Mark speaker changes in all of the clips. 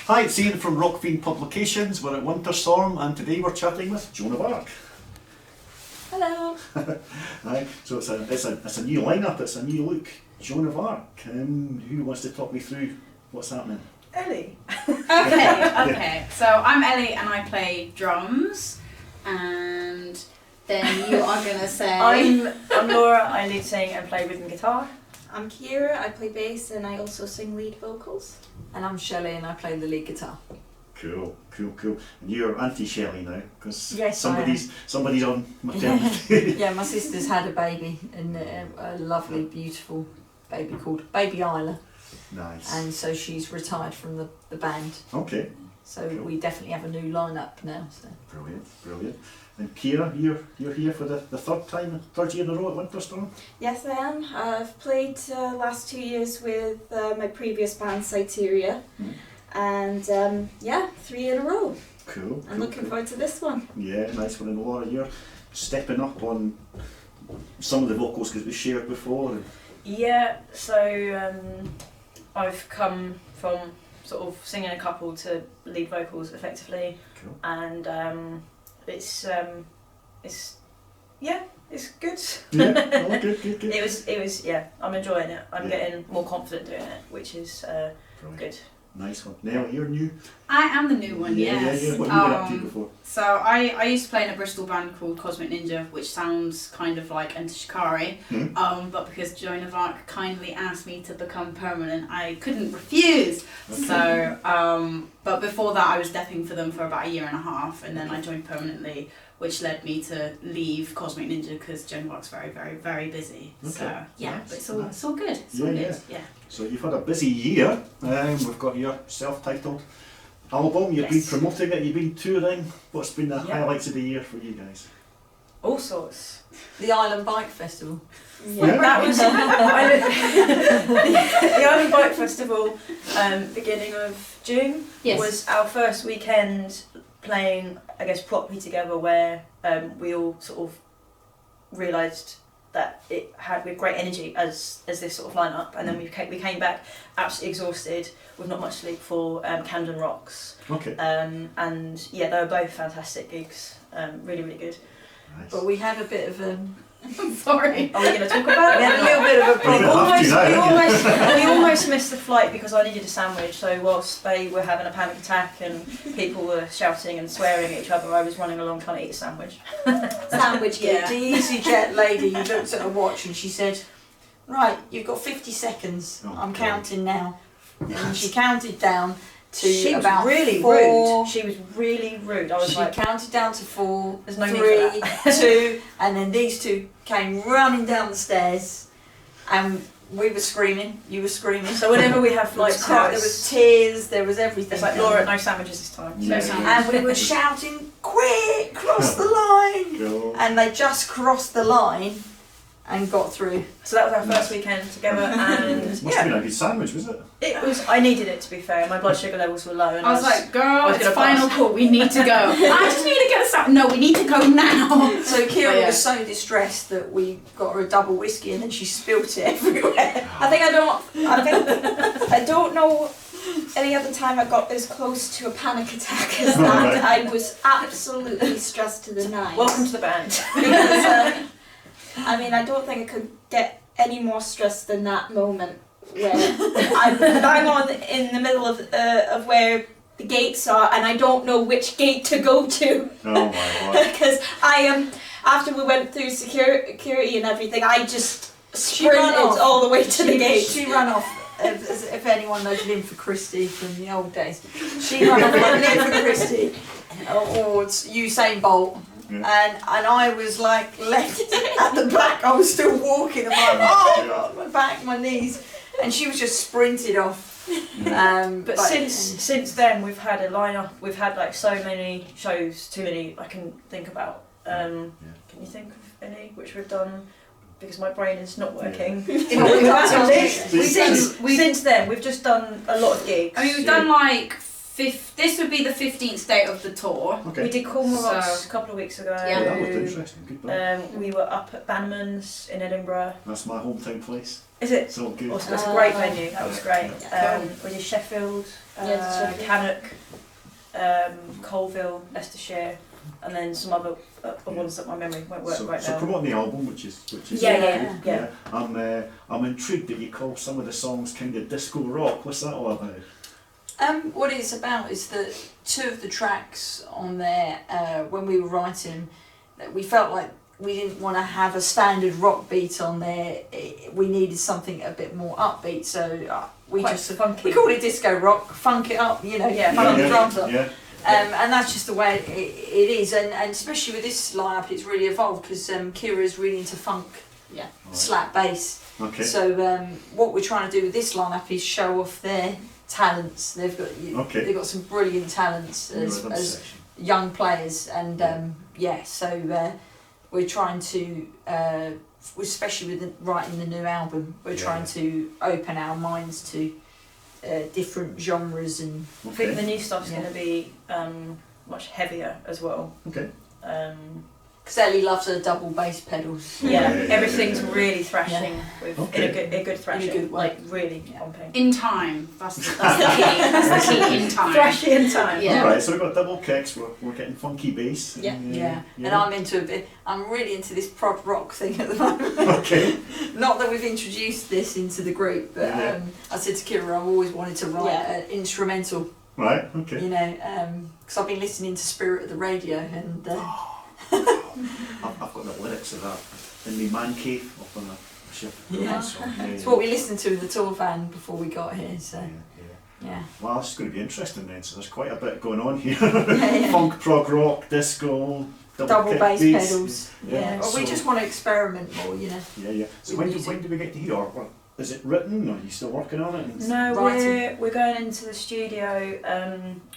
Speaker 1: Hi, it's Iain from Rockfiend Publications. We're at Winterstorm and today we're chatting with JOANovARC.
Speaker 2: Hello.
Speaker 1: Hi. So it's a new lineup, it's a new look. JOANovARC. Who wants to talk me through what's happening?
Speaker 3: Ellie.
Speaker 2: Okay. So I'm Ellie and I play drums, and then you are gonna say.
Speaker 3: I'm Laura. I lead sing and play rhythm guitar.
Speaker 4: I'm Kira, I play bass and I also sing lead vocals.
Speaker 5: And I'm Shelley and I play the lead guitar.
Speaker 1: Cool. And you're Auntie Shelley now, because
Speaker 5: Yes,
Speaker 1: somebody's on maternity.
Speaker 5: Yeah, my sister's had a baby, and a lovely, beautiful baby called Baby Isla.
Speaker 1: Nice.
Speaker 5: And so she's retired from the band.
Speaker 1: Okay.
Speaker 5: So
Speaker 1: Cool.
Speaker 5: we definitely have a new lineup now. So.
Speaker 1: Brilliant. And Kira, you're here for the third year in a row at Winterstorm?
Speaker 4: Yes, I am. I've played last 2 years with my previous band, Cyteria. And 3 in a row.
Speaker 1: Cool.
Speaker 4: I'm looking forward to this one.
Speaker 1: Yeah, nice one. And Laura, you're stepping up on some of the vocals because we shared before.
Speaker 3: Yeah. So I've come from sort of singing a couple to lead vocals effectively,
Speaker 1: Cool.
Speaker 3: and it's good.
Speaker 1: Yeah, oh, good.
Speaker 3: It was I'm enjoying it. I'm
Speaker 1: Yeah.
Speaker 3: getting more confident doing it, which is
Speaker 1: Brilliant.
Speaker 3: good.
Speaker 1: Nice one. Nell, you're new.
Speaker 2: I am the new one, yes.
Speaker 1: Yeah. What have you been up to before?
Speaker 2: So I used to play in a Bristol band called Cosmic Ninja, which sounds kind of like Enter Shikari. But because JOANovARC kindly asked me to become permanent, I couldn't refuse.
Speaker 1: Okay.
Speaker 2: So, but before that I was depping for them for about 1.5 years, and then I joined permanently, which led me to leave Cosmic Ninja because JOANovARC's very, very, very busy.
Speaker 1: Okay.
Speaker 2: So yeah,
Speaker 1: Nice.
Speaker 2: but it's all good. It's
Speaker 1: Yeah,
Speaker 2: all
Speaker 1: yeah.
Speaker 2: good. Yeah.
Speaker 1: So you've had a busy year. We've got your self-titled album. You've been
Speaker 3: Yes.
Speaker 1: promoting it. You've been touring. What's been the
Speaker 3: Yeah.
Speaker 1: highlights of the year for you guys?
Speaker 3: All sorts.
Speaker 5: The Island Bike Festival.
Speaker 1: Yeah.
Speaker 3: That was the Island Bike Festival, beginning of June.
Speaker 2: Yes.
Speaker 3: Was our first weekend playing, I guess, properly together, where we all sort of realised that we had great energy as this sort of lineup, and then we came back absolutely exhausted with not much sleep for Camden Rocks,
Speaker 1: Okay.
Speaker 3: and yeah, they were both fantastic gigs, really, really good.
Speaker 1: Nice.
Speaker 5: But we had a bit of a...
Speaker 2: Sorry.
Speaker 3: Are we going to talk about it?
Speaker 5: We had a little bit of a
Speaker 1: Well, you
Speaker 5: problem.
Speaker 1: have to now,
Speaker 3: We almost missed the flight because I needed a sandwich. So whilst they were having a panic attack and people were shouting and swearing at each other, I was running along trying to eat a sandwich.
Speaker 4: Sandwich, yeah.
Speaker 5: The EasyJet lady looked at her watch and she said, "Right, you've got 50 seconds.
Speaker 1: Oh,
Speaker 5: I'm
Speaker 1: God.
Speaker 5: counting now." And she counted down to
Speaker 3: She was
Speaker 5: about
Speaker 3: really
Speaker 5: 4.
Speaker 3: rude. She was really rude. I was
Speaker 5: She
Speaker 3: like,
Speaker 5: counted down to 4,
Speaker 3: There's no need
Speaker 5: 3,
Speaker 3: for
Speaker 5: 2, and then these two came running down the stairs, and we were screaming. You were screaming.
Speaker 3: so whenever we have
Speaker 5: There was
Speaker 3: flights,
Speaker 5: there was tears. There was everything.
Speaker 3: it's like, Laura, no sandwiches this time.
Speaker 1: Yeah.
Speaker 2: No sound.
Speaker 5: And we were shouting, "Quick, cross the line!"
Speaker 1: Cool.
Speaker 5: And they just crossed the line and got through.
Speaker 3: So that was our first weekend together, and
Speaker 1: Must have
Speaker 3: yeah,
Speaker 1: been a good sandwich, was it?
Speaker 3: it was. I needed it, to be fair. My blood sugar levels were low, and
Speaker 2: I was like, girl,
Speaker 3: was
Speaker 2: it's
Speaker 3: gonna
Speaker 2: final
Speaker 3: pass.
Speaker 2: call, we need to go. I just need to get us out. No, we need to go now.
Speaker 5: So Kira
Speaker 2: Oh, yeah.
Speaker 5: was so distressed that we got her a double whiskey and then she spilt it everywhere.
Speaker 4: I don't know any other time I got as close to a panic attack as that. I was absolutely stressed to the nines.
Speaker 3: welcome to the band.
Speaker 4: Because, I don't think I could get any more stressed than that moment where I'm bang on in the middle of where the gates are, and I don't know which gate to go to.
Speaker 1: Oh my God.
Speaker 4: Because after we went through security and everything, I just
Speaker 5: She ran
Speaker 4: sprinted
Speaker 5: off.
Speaker 4: all the way to the gate.
Speaker 5: She ran off, if anyone knows Lynn for Christie from the old days, she ran off like Lynn for Christie, or it's Usain Bolt.
Speaker 1: Yeah.
Speaker 5: And I was like left at the back. I was still walking. I'm like, oh God, my back, my knees, and she was just sprinted off.
Speaker 3: But since then, we've had a lineup. We've had like so many shows, too many I can think about. Can you think of any which we've done? Because my brain is not working. Since then, we've just done a lot of gigs.
Speaker 2: I mean, we've done like This would be the 15th date of the tour.
Speaker 1: Okay.
Speaker 3: We did Cornwall
Speaker 2: So-
Speaker 3: Rocks a couple of weeks ago.
Speaker 2: Yeah.
Speaker 1: That looked interesting. Good band.
Speaker 3: We were up at Bannerman's in Edinburgh.
Speaker 1: That's my hometown place.
Speaker 3: Is it?
Speaker 1: It's all good.
Speaker 3: Awesome. It's a great venue. That was great.
Speaker 4: Yeah.
Speaker 3: We did Sheffield,
Speaker 4: Yeah, Sheffield.
Speaker 3: Cannock, Colville, Leicestershire, and then some other ones that my memory won't work
Speaker 1: So
Speaker 3: right now.
Speaker 1: promoting the album, which is
Speaker 3: Yeah.
Speaker 1: good. I'm intrigued that you call some of the songs kind of disco rock. What's that all about?
Speaker 5: What it's about is that 2 of the tracks on there, when we were writing, that we felt like we didn't want to have a standard rock beat on there. We needed something a bit more upbeat, so we
Speaker 3: Quite
Speaker 5: just
Speaker 3: funky.
Speaker 5: we called it disco rock, funk it up, you know,
Speaker 3: Yeah.
Speaker 5: funk the drums up.
Speaker 1: Yeah.
Speaker 5: And that's just the way it is, and especially with this lineup, it's really evolved because Kira's really into funk,
Speaker 1: Right.
Speaker 5: slap bass.
Speaker 1: Okay.
Speaker 5: So what we're trying to do with this lineup is show off their talents. They've got some brilliant talents as
Speaker 1: Rhythm section.
Speaker 5: young players, and so we're trying to, especially with writing the new album, we're trying to open our minds to different genres and.
Speaker 3: I think the
Speaker 1: Okay.
Speaker 3: new stuff's going to be much heavier as well.
Speaker 1: Okay.
Speaker 5: Because Ellie loves her double bass pedals.
Speaker 3: Yeah,
Speaker 1: Yeah,
Speaker 3: everything's
Speaker 1: yeah.
Speaker 3: really thrashing with
Speaker 1: Okay.
Speaker 3: in a good thrashing,
Speaker 5: good way.
Speaker 3: like really pumping.
Speaker 2: In time. That's the key. That's the key, in time.
Speaker 3: Thrashy in time.
Speaker 2: Yeah.
Speaker 1: All right. So we've got double kicks. We're getting funky bass.
Speaker 4: Yeah.
Speaker 5: Yeah, and I'm really into this prog rock thing at the moment.
Speaker 1: Okay.
Speaker 5: Not that we've introduced this into the group, but
Speaker 1: Yeah.
Speaker 5: I said to Kira I've always wanted to write an instrumental,
Speaker 1: Right. Okay.
Speaker 5: you know, because I've been listening to Spirit of the Radio, and
Speaker 1: I've got the lyrics of that in my man cave up on a ship.
Speaker 5: Yeah.
Speaker 1: So,
Speaker 5: it's what we listened to in the tour van before we got here, so yeah.
Speaker 1: Well, this is going to be interesting then. So there's quite a bit going on here.
Speaker 5: Yeah.
Speaker 1: Funk, prog rock, disco,
Speaker 5: Double
Speaker 1: kick
Speaker 5: bass
Speaker 1: bass.
Speaker 5: pedals.
Speaker 1: Yeah.
Speaker 5: Yeah. Well, we
Speaker 1: So-
Speaker 5: just want to experiment more, you know.
Speaker 1: Yeah. So
Speaker 5: With
Speaker 1: when
Speaker 5: music.
Speaker 1: do we get to hear? Or is it written? Or are you still working on it?
Speaker 3: No,
Speaker 5: Writing.
Speaker 3: we're going into the studio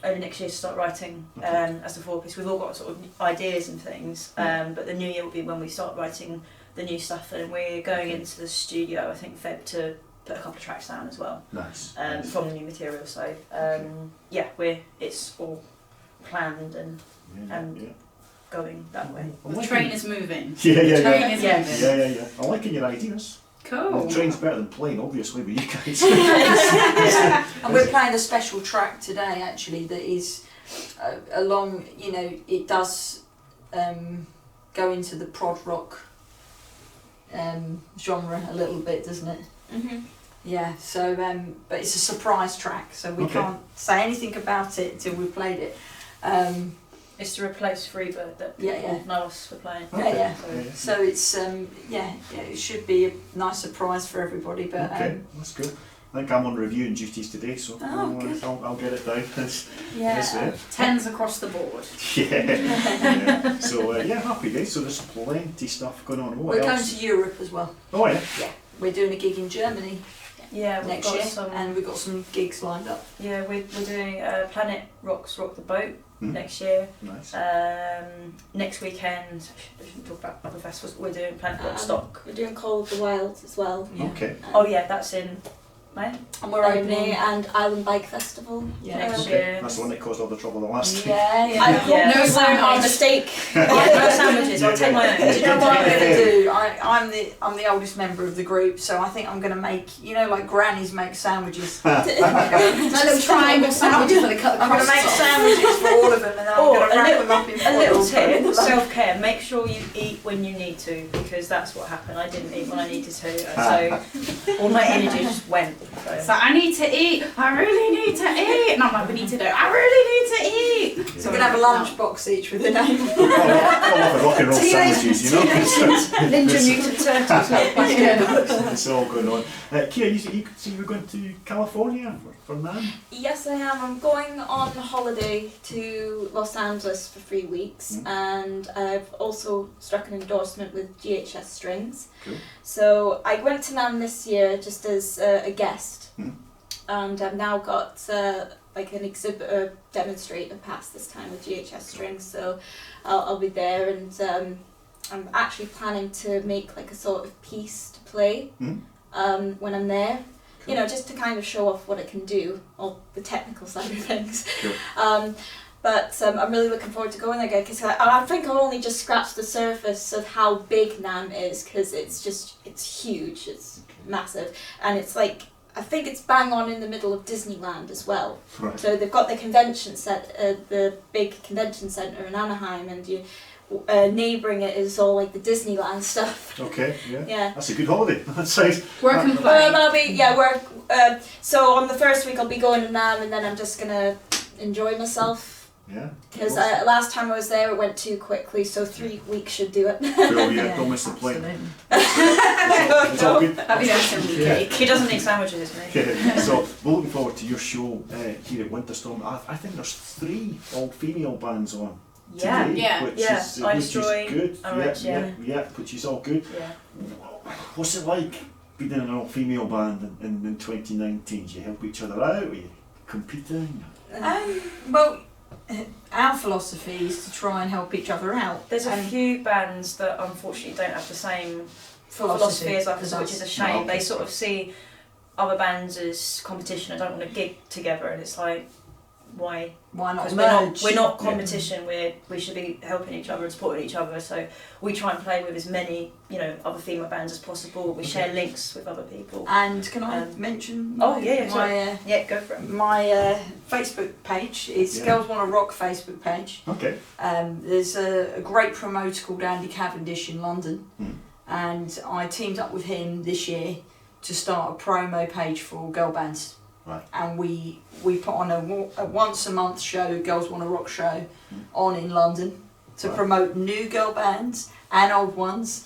Speaker 3: early next year to start writing
Speaker 1: Okay.
Speaker 3: as the 4 piece. We've all got sort of ideas and things, but the new year will be when we start writing the new stuff, and we're going into the studio, I think, Feb, to put a couple of tracks down as well
Speaker 1: Nice.
Speaker 3: from the new material. So it's all planned and
Speaker 1: yeah.
Speaker 3: going that way.
Speaker 1: I'm
Speaker 2: The train is moving.
Speaker 1: Yeah.
Speaker 2: The train is
Speaker 3: Yes.
Speaker 2: moving.
Speaker 1: Yeah. I'm liking your ideas.
Speaker 2: Cool.
Speaker 1: Well, train's better than plane, obviously, with you guys.
Speaker 5: And we're playing a special track today, actually, that is along, you know, it does go into the prog rock genre a little bit, doesn't it?
Speaker 4: Mm-hmm.
Speaker 5: Yeah, so, but it's a surprise track, so we
Speaker 1: Okay.
Speaker 5: can't say anything about it until we've played it.
Speaker 3: It's to replace Freebird that
Speaker 5: Yeah,
Speaker 3: people
Speaker 5: yeah.
Speaker 3: know us for playing.
Speaker 1: Okay.
Speaker 5: Yeah.
Speaker 3: So,
Speaker 5: So it's, it should be a nice surprise for everybody, but
Speaker 1: Okay, that's good. I think I'm on reviewing duties today, so
Speaker 5: good.
Speaker 1: I'll get it down. That's
Speaker 5: yeah.
Speaker 1: it.
Speaker 2: Tens across the board.
Speaker 1: Yeah. So happy days. So there's plenty stuff going on. What
Speaker 5: We're going
Speaker 1: else?
Speaker 5: to Europe as well.
Speaker 1: Oh yeah.
Speaker 5: We're doing a gig in Germany
Speaker 3: yeah, we've
Speaker 5: next
Speaker 3: got
Speaker 5: year,
Speaker 3: some.
Speaker 5: and we've got some gigs lined up.
Speaker 3: Yeah, we're doing Planet Rock's Rock the Boat
Speaker 1: Hmm.
Speaker 3: next year.
Speaker 1: Nice.
Speaker 3: Next weekend, I shouldn't talk about other festivals. We're doing Planet Rock Stock.
Speaker 4: We're doing Call of the Wild as well.
Speaker 5: Yeah.
Speaker 1: Okay.
Speaker 3: Oh yeah, that's in May
Speaker 5: And we're opening.
Speaker 4: and Island Bike Festival.
Speaker 5: Yeah.
Speaker 3: next
Speaker 1: Okay.
Speaker 3: year.
Speaker 1: That's the one that caused all the trouble the last time.
Speaker 5: Yeah.
Speaker 4: I
Speaker 3: Yeah.
Speaker 4: hope
Speaker 3: Yeah.
Speaker 4: no
Speaker 2: No
Speaker 4: sandwich.
Speaker 2: sandwich.
Speaker 4: Mistake.
Speaker 3: No sandwiches. I'll take my own.
Speaker 5: Do you know what I'm going to do? I'm the oldest member of the group, so I think I'm going to make, you know, like grannies make sandwiches.
Speaker 2: Like little triangle sandwiches where they cut the
Speaker 5: I'm going to
Speaker 2: crusts
Speaker 5: make
Speaker 2: off.
Speaker 5: sandwiches for all of them, and then I'm
Speaker 3: Or
Speaker 5: going to
Speaker 3: a
Speaker 5: wrap
Speaker 3: little-
Speaker 5: them up in
Speaker 3: A
Speaker 5: foil.
Speaker 3: little tip, self-care, make sure you eat when you need to, because that's what happened. I didn't eat when I needed to, so all my energy just went.
Speaker 2: So I need to eat. I really need to eat. And I'm like, we need to do. I really need to eat.
Speaker 5: So we're going to have a lunch box each with a name.
Speaker 1: I love the rock and roll sandwiches, you know.
Speaker 3: Ninja Mutant Turtles, no plastic.
Speaker 1: It's all going on. Kia, you were going to California for NAMM?
Speaker 4: Yes, I am. I'm going on holiday to Los Angeles for 3 weeks, and I've also struck an endorsement with GHS Strings.
Speaker 1: Cool.
Speaker 4: So I went to NAMM this year just as a guest,
Speaker 1: Mm.
Speaker 4: and I've now got like an exhibitor demonstrator pass this time with GHS Strings. So I'll be there, and I'm actually planning to make like a sort of piece to play when I'm there. you know, just to kind of show off what it can do, or the technical side of things.
Speaker 1: Cool.
Speaker 4: But I'm really looking forward to going there again, because I think I've only just scratched the surface of how big NAMM is, because it's huge, it's massive, and it's like, I think it's bang on in the middle of Disneyland as well.
Speaker 1: Right.
Speaker 4: So they've got the convention the big convention centre in Anaheim, and neighbouring it is all like the Disneyland stuff.
Speaker 1: Okay, yeah.
Speaker 4: Yeah.
Speaker 1: That's a good holiday. That sounds.
Speaker 2: Work and play.
Speaker 4: I'll be work. So on the first week I'll be going to NAMM, and then I'm just gonna enjoy myself.
Speaker 1: Yeah.
Speaker 4: Because last time I was there it went too quickly, so 3 weeks should do it.
Speaker 1: Cool, yeah, don't miss the plane.
Speaker 5: Absolutely.
Speaker 1: It's all good.
Speaker 2: That'd be nice and
Speaker 1: Yeah.
Speaker 2: cake.
Speaker 3: He doesn't need sandwiches, mate.
Speaker 1: Yeah. So we're looking forward to your show here at Winterstorm. I think there's 3 all-female bands on
Speaker 3: Yeah.
Speaker 1: today,
Speaker 2: Yeah.
Speaker 1: which
Speaker 3: Yeah.
Speaker 1: is
Speaker 3: Ice Joy,
Speaker 1: good.
Speaker 3: Orange,
Speaker 1: yeah, which is all good.
Speaker 3: Yeah.
Speaker 1: What's it like being in an all-female band in 2019? Do you help each other out? Are you competing?
Speaker 5: Well, our philosophy is to try and help each other out.
Speaker 3: There's a
Speaker 5: and
Speaker 3: few bands that unfortunately don't have the same philosophy as us, which is a shame.
Speaker 1: Okay.
Speaker 3: They sort of see other bands as competition and don't want to gig together, and it's like, why?
Speaker 5: Why not
Speaker 3: Because
Speaker 5: merge?
Speaker 3: we're not competition. We should be helping each other and supporting each other. So we try and play with as many other female bands as possible. We share links with other people.
Speaker 5: And can I mention?
Speaker 3: Oh yeah,
Speaker 5: my
Speaker 3: yeah, go for it.
Speaker 5: my Facebook page is
Speaker 1: Yeah.
Speaker 5: Girls Wanna Rock Facebook page.
Speaker 1: Okay.
Speaker 5: There's a great promoter called Andy Cavendish in London,
Speaker 1: Hmm.
Speaker 5: and I teamed up with him this year to start a promo page for girl bands.
Speaker 1: Right.
Speaker 5: And we put on a once a month show, Girls Wanna Rock show, on in London to
Speaker 1: Right.
Speaker 5: promote new girl bands and old ones,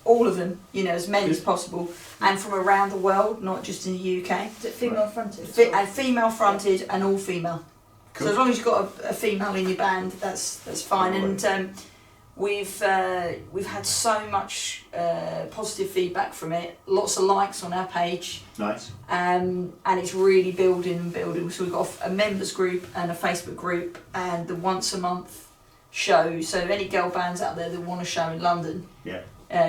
Speaker 5: all of them, as many as possible, and from around the world, not just in the UK.
Speaker 3: Is it female fronted?
Speaker 5: And female fronted and all female.
Speaker 1: Cool.
Speaker 5: So as long as you've got a female in your band, that's fine.
Speaker 1: Right.
Speaker 5: And we've had so much positive feedback from it. Lots of likes on our page.
Speaker 1: Nice.
Speaker 5: And it's really building and building. So we've got a members group and a Facebook group and the once a month show. So any girl bands out there that want a show in London,
Speaker 1: Yeah.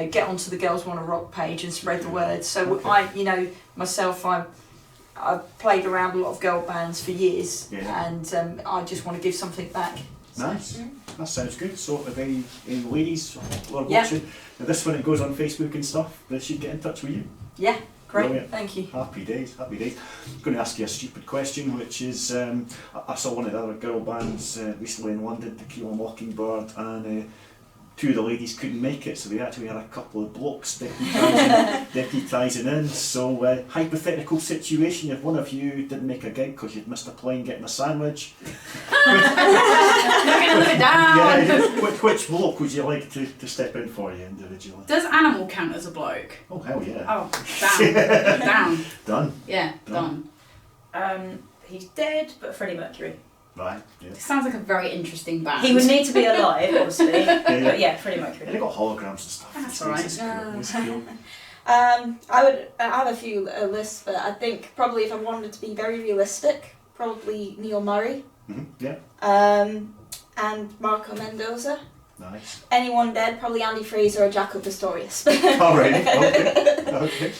Speaker 5: get onto the Girls Wanna Rock page and spread the word. So
Speaker 1: Okay.
Speaker 5: myself, I've played around a lot of girl bands for years,
Speaker 1: Yeah.
Speaker 5: and I just want to give something back.
Speaker 1: Nice. That sounds good. So if any ladies who are
Speaker 5: Yeah.
Speaker 1: watching, now this when it goes on Facebook and stuff, they should get in touch with you.
Speaker 5: Yeah, great.
Speaker 1: Brilliant.
Speaker 5: Thank you.
Speaker 1: Happy days, happy days. I'm going to ask you a stupid question, which is, I saw one of the other girl bands recently in London, Tequila Mockingbird, and 2 of the ladies couldn't make it, so they actually had a couple of blokes deputising in. So hypothetical situation, if one of you didn't make a gig because you'd missed a plane getting a sandwich,
Speaker 2: Look it down.
Speaker 1: yeah, which bloke would you like to step in for you individually?
Speaker 2: Does Animal count as a bloke?
Speaker 1: Oh hell yeah.
Speaker 2: Oh, down. Down.
Speaker 1: Done.
Speaker 2: Yeah,
Speaker 1: Done.
Speaker 2: done.
Speaker 3: He's dead, but Freddie Mercury.
Speaker 1: Right, yeah.
Speaker 2: This sounds like a very interesting band.
Speaker 3: He would need to be alive, obviously.
Speaker 1: Yeah.
Speaker 3: But yeah, Freddie
Speaker 1: Yeah,
Speaker 3: Mercury.
Speaker 1: they got holograms and stuff.
Speaker 2: That's
Speaker 1: It's-
Speaker 2: alright.
Speaker 1: it's cool, it's cool.
Speaker 4: I have a few lists, but I think probably if I wanted to be very realistic, probably Neil Murray,
Speaker 1: Yeah,
Speaker 4: and Marco Mendoza.
Speaker 1: nice.
Speaker 4: Anyone dead, probably Andy Fraser or Jaco Pastorius.
Speaker 1: Alright, okay.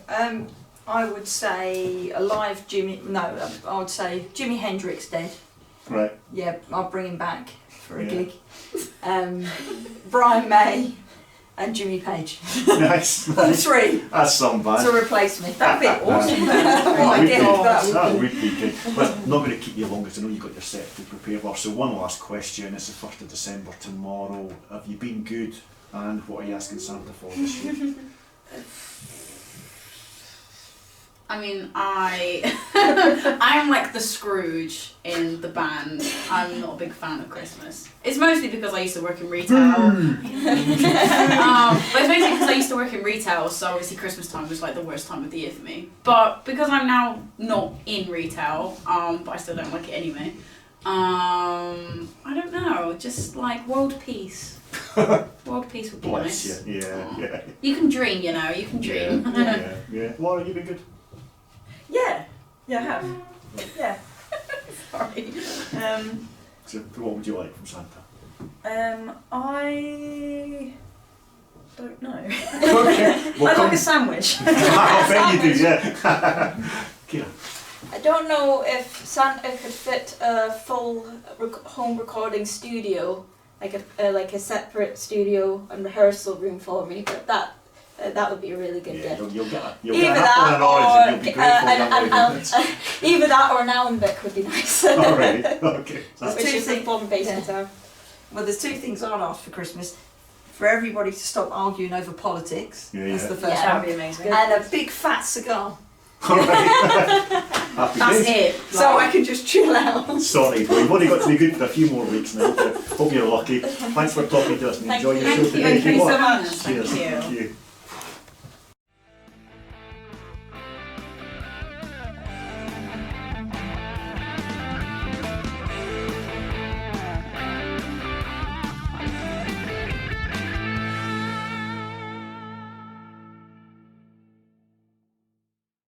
Speaker 1: Okay.
Speaker 5: I would say alive Jimmy. No, I would say Jimi Hendrix dead.
Speaker 1: Right.
Speaker 5: Yeah, I'll bring him back for a
Speaker 1: Yeah.
Speaker 5: gig. Brian May and Jimmy Page.
Speaker 1: Nice.
Speaker 5: All 3
Speaker 1: That's some band.
Speaker 5: to replace me.
Speaker 3: That'd be awesome.
Speaker 5: What I did,
Speaker 1: That would be good. But I'm not going to keep you long because I know you've got your set to prepare for. So one last question. It's the 1st of December tomorrow. Have you been good? And what are you asking Santa for this year?
Speaker 2: I mean, I'm like the Scrooge in the band. I'm not a big fan of Christmas. It's mostly because I used to work in retail. But it's mostly because I used to work in retail, so obviously Christmas time was like the worst time of the year for me. But because I'm now not in retail, but I still don't like it anyway. I don't know, just like world peace. World peace would be
Speaker 1: Bless
Speaker 2: nice.
Speaker 1: you. Yeah,
Speaker 2: Aw.
Speaker 1: yeah.
Speaker 2: You can dream, you can dream.
Speaker 1: Yeah. Laura, you been good?
Speaker 3: Yeah, I have. Yeah.
Speaker 2: Sorry.
Speaker 1: So what would you like from Santa?
Speaker 3: I don't know.
Speaker 1: Okay. Well,
Speaker 3: I'd like a sandwich.
Speaker 1: I bet you do, yeah. Kira.
Speaker 4: I don't know if Santa could fit a full home recording studio, like a separate studio and rehearsal room for me, but that would be a really good
Speaker 1: Yeah,
Speaker 4: gift.
Speaker 1: you'll get
Speaker 4: Either
Speaker 1: an apple and an orange and you'll be grateful.
Speaker 4: either that or an Allenbeck would be nice.
Speaker 1: Alright, okay.
Speaker 4: Which is the form bass guitar.
Speaker 5: Well, there's two things I'd ask for Christmas. For everybody to stop arguing over politics.
Speaker 1: Yeah,
Speaker 5: That's
Speaker 1: yeah.
Speaker 5: the first
Speaker 3: That
Speaker 5: one.
Speaker 3: would be amazing.
Speaker 5: And a big fat cigar.
Speaker 1: Alright. Happy
Speaker 2: That's
Speaker 1: days.
Speaker 2: it.
Speaker 5: So I can just chill out.
Speaker 1: Sorted. Well, you've only got to be good for a few more weeks now. Hope you're lucky. Thanks for talking to us and
Speaker 4: Thank
Speaker 1: enjoy your
Speaker 4: you.
Speaker 1: show
Speaker 4: Thank
Speaker 1: today.
Speaker 2: Thank you
Speaker 1: Good
Speaker 2: so
Speaker 1: luck.
Speaker 2: much.
Speaker 1: Cheers.
Speaker 3: Thank you.
Speaker 1: Thank you.